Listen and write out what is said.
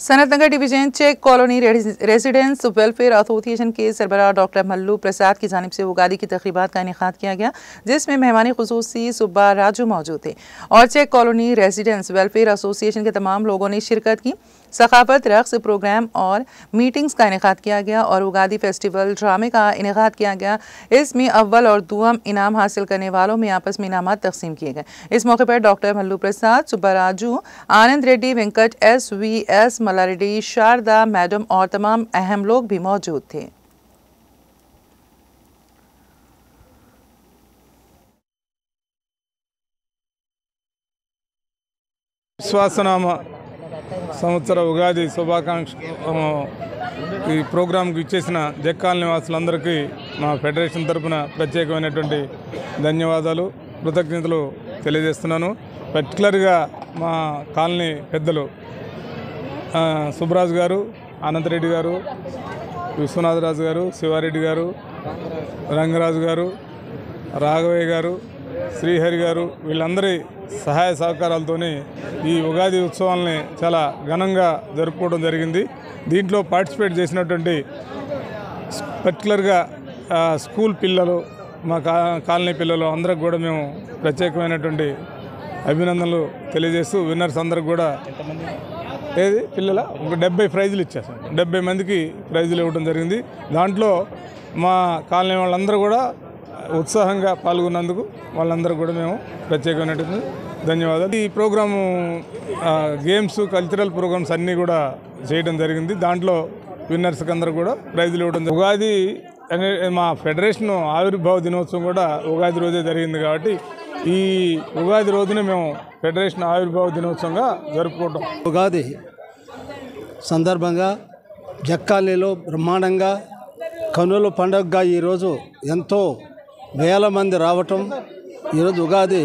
Sanathnagar division चेक colony residents welfare association के सरबराह डॉक्टर मल्लू प्रसाद की जानिब से उगादी की तकरीबात का इनेकाद किया गया, जिसमें मेहमानी खुसूसी सुब्बा राजू मौजूद थे और चेक कॉलोनी रेजिडेंट्स वेलफेयर एसोसिएशन के तमाम लोगों ने शिरकत की। सकाफत, रक्स प्रोग्राम और मीटिंग्स का इनेकाद किया गया और उगादी फेस्टिवल ड्रामे का इनेकाद किया गया। इसमें अव्वल और दुआम इनाम हासिल करने वालों में आपस में इनामात तकसीम किए गए। इस मौके पर डॉक्टर मल्लू प्रसाद, सुब्बा राजू, आनंद रेड्डी, वेंकट SVS, मल्लारेड्डी, शारदा मैडम और तमाम अहम लोग भी मौजूद थे। విశ్వాసనామ సంవత్సర ఉగాది శుభాకాంక్ష ఈ ప్రోగ్రాంకి ఇచ్చేసిన జక్కాల నివాసులందరికీ మా ఫెడరేషన్ తరఫున ప్రత్యేకమైనటువంటి ధన్యవాదాలు, కృతజ్ఞతలు తెలియజేస్తున్నాను. పర్టికులర్గా మా కాలనీ పెద్దలు సుబ్బరాజు గారు, అనంతరెడ్డి గారు, విశ్వనాథరాజు గారు, శివారెడ్డి గారు, రంగరాజు గారు, రాఘవయ్య గారు, శ్రీహరి గారు, వీళ్ళందరి సహాయ సహకారాలతోనే ఈ ఉగాది ఉత్సవాలని చాలా ఘనంగా జరుపుకోవడం జరిగింది. దీంట్లో పార్టిసిపేట్ చేసినటువంటి పర్టికులర్గా స్కూల్ పిల్లలు, మా కాలనీ పిల్లలు అందరికి కూడా మేము ప్రత్యేకమైనటువంటి అభినందనలు తెలియజేస్తూ విన్నర్స్ అందరికి కూడా పిల్లల 70 ప్రైజులు ఇచ్చేసాం. 70 మందికి ప్రైజులు ఇవ్వడం జరిగింది. దాంట్లో మా కాలనీ వాళ్ళందరూ కూడా ఉత్సాహంగా పాల్గొన్నందుకు వాళ్ళందరూ కూడా మేము ప్రత్యేకమైనటువంటి ధన్యవాదాలు. ఈ ప్రోగ్రాము గేమ్స్, కల్చరల్ ప్రోగ్రామ్స్ అన్నీ కూడా చేయడం జరిగింది. దాంట్లో విన్నర్స్కి అందరూ కూడా ప్రైజులు ఇవ్వడం జరిగింది. ఉగాది అనే మా ఫెడరేషన్ ఆవిర్భావ దినోత్సవం కూడా ఉగాది రోజే జరిగింది కాబట్టి ఈ ఉగాది రోజునే మేము ఫెడరేషన్ ఆవిర్భావ దినోత్సవంగా జరుపుకుంటాం. ఉగాది సందర్భంగా జక్కాలీలో బ్రహ్మాండంగా కనుల పండుగగా ఈరోజు ఎంతో వేల మంది రావటం, ఈరోజు ఉగాది